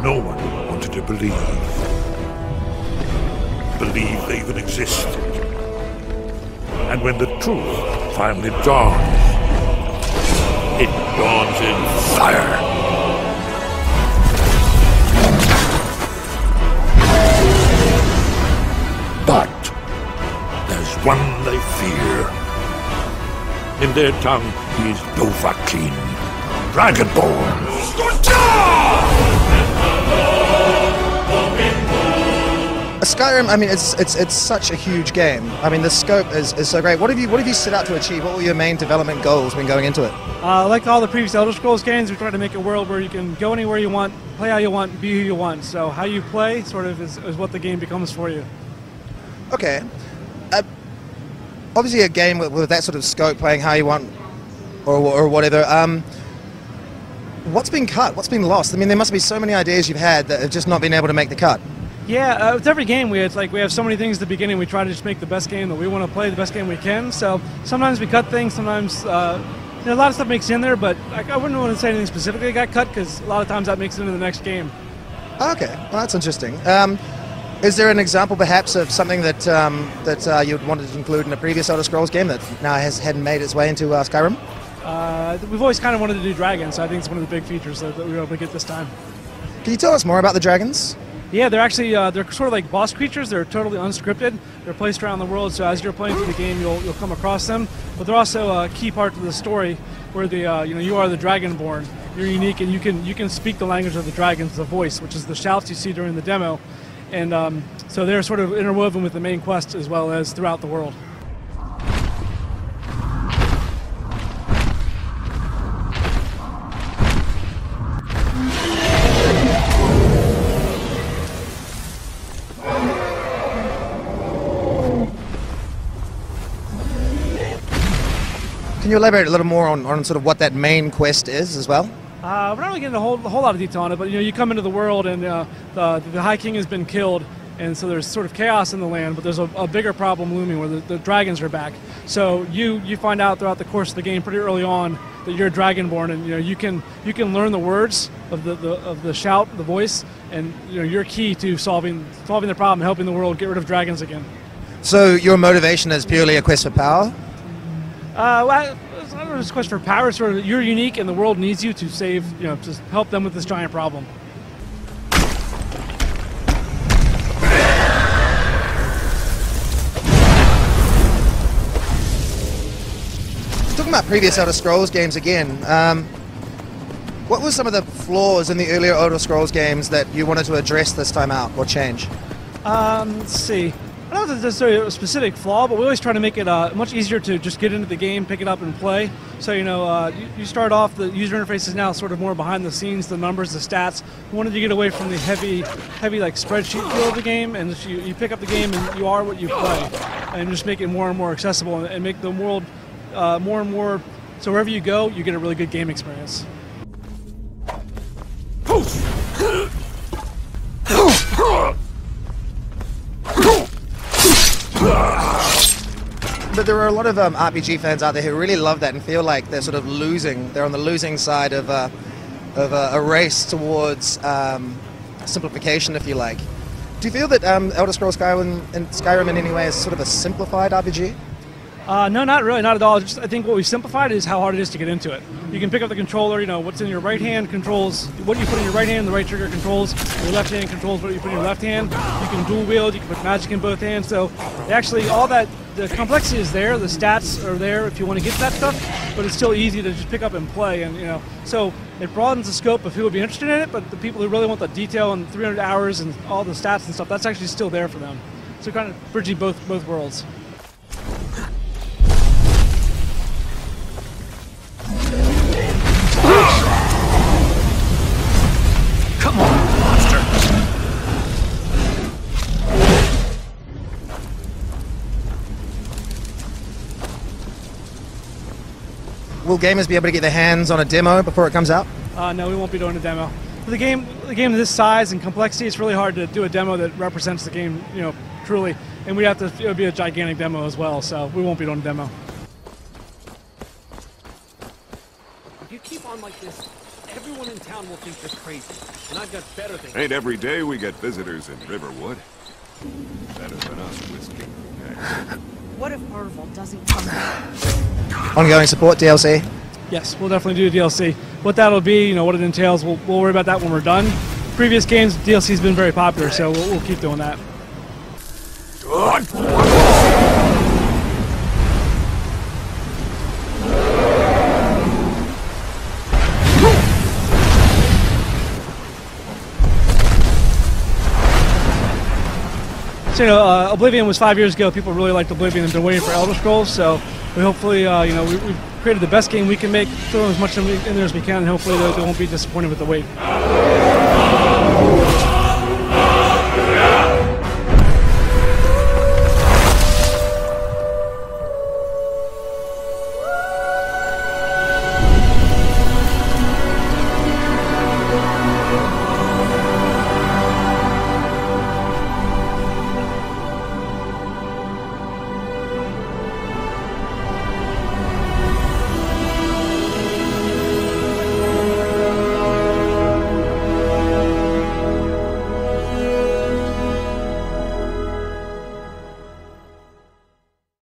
no one wanted to believe they even existed. And when the truth finally dawns, it dawns in fire. But there's one they fear. In their tongue, he's Dovahkiin, Dragonborn. Skyrim, I mean, it's such a huge game. I mean, the scope is so great. What have you set out to achieve? What were your main development goals when going into it? Like all the previous Elder Scrolls games, we tried to make a world where you can go anywhere you want, play how you want, be who you want. So how you play sort of is what the game becomes for you. Okay. Obviously, a game with that sort of scope, playing how you want, or whatever. What's been cut? What's been lost? I mean, there must be so many ideas you've had that have just not been able to make the cut. Yeah, with every game we have so many things at the beginning. We try to just make the best game that we want to play, the best game we can. So sometimes we cut things. Sometimes a lot of stuff makes it in there, but I wouldn't want to say anything specifically got cut because a lot of times that makes it into the next game. Okay, well that's interesting. Is there an example, perhaps, of something that you'd wanted to include in a previous Elder Scrolls game that now hadn't made its way into Skyrim? We've always kind of wanted to do dragons, so I think it's one of the big features that we were able to get this time. Can you tell us more about the dragons? Yeah, they're actually they're sort of like boss creatures. They're totally unscripted. They're placed around the world, so as you're playing through the game, you'll come across them. But they're also a key part of the story, where you are the Dragonborn. You're unique, and you can speak the language of the dragons, the voice, which is the shouts you see during the demo, and so they're sort of interwoven with the main quest as well as throughout the world. Can you elaborate a little more on sort of what that main quest is as well? We're not really getting a whole lot of detail on it, but you come into the world and the High King has been killed, and so there's sort of chaos in the land. But there's a bigger problem looming where the dragons are back. So you find out throughout the course of the game pretty early on that you're Dragonborn, and you can learn the words of the shout, the voice, and you're key to solving the problem, helping the world get rid of dragons again. So your motivation is purely a quest for power? Well, it's not really a quest for power. It's sort of you're unique, and the world needs you to save, to help them with this giant problem. Talking about previous Elder Scrolls games again, what were some of the flaws in the earlier Elder Scrolls games that you wanted to address this time out or change? Let's see. I don't know if there's necessarily a specific flaw, but we always try to make it much easier to just get into the game, pick it up, and play. So, you start off, the user interface is now sort of more behind the scenes, the numbers, the stats. We wanted to get away from the heavy like spreadsheet feel of the game, and you pick up the game and you are what you play, and just make it more and more accessible and make the world more and more, so wherever you go, you get a really good game experience. But there are a lot of RPG fans out there who really love that and feel like they're sort of losing. They're on the losing side of a race towards simplification, if you like. Do you feel that Elder Scrolls Skyrim in any way is sort of a simplified RPG? No, not really, not at all. I think what we've simplified is how hard it is to get into it. You can pick up the controller, what's in your right hand controls what you put in your right hand, the right trigger controls, your left hand controls what you put in your left hand. You can dual wield, you can put magic in both hands, so actually all that, the complexity is there, the stats are there if you want to get that stuff, but it's still easy to just pick up and play, and so it broadens the scope of who would be interested in it, but the people who really want the detail and 300 hours and all the stats and stuff, that's actually still there for them. So kind of bridging both worlds. Come on, monster! Will gamers be able to get their hands on a demo before it comes out? No, we won't be doing a demo. For the game of this size and complexity, it's really hard to do a demo that represents the game, truly. And it would be a gigantic demo as well, so we won't be doing a demo. If you keep on like this, Everyone in town will think you're crazy, and I've got better things. Ain't every day we get visitors in Riverwood. Better than us whisking for necks. What if Arval doesn't come back? Ongoing support DLC. Yes, we'll definitely do a DLC. What that'll be, you know, what it entails, we'll worry about that when we're done. Previous games, DLC's been very popular, so we'll keep doing that. So, you know, Oblivion was 5 years ago. People really liked Oblivion and been waiting for Elder Scrolls. So we hopefully, you know, we've created the best game we can make, throw as much in there as we can, and hopefully they won't be disappointed with the wait.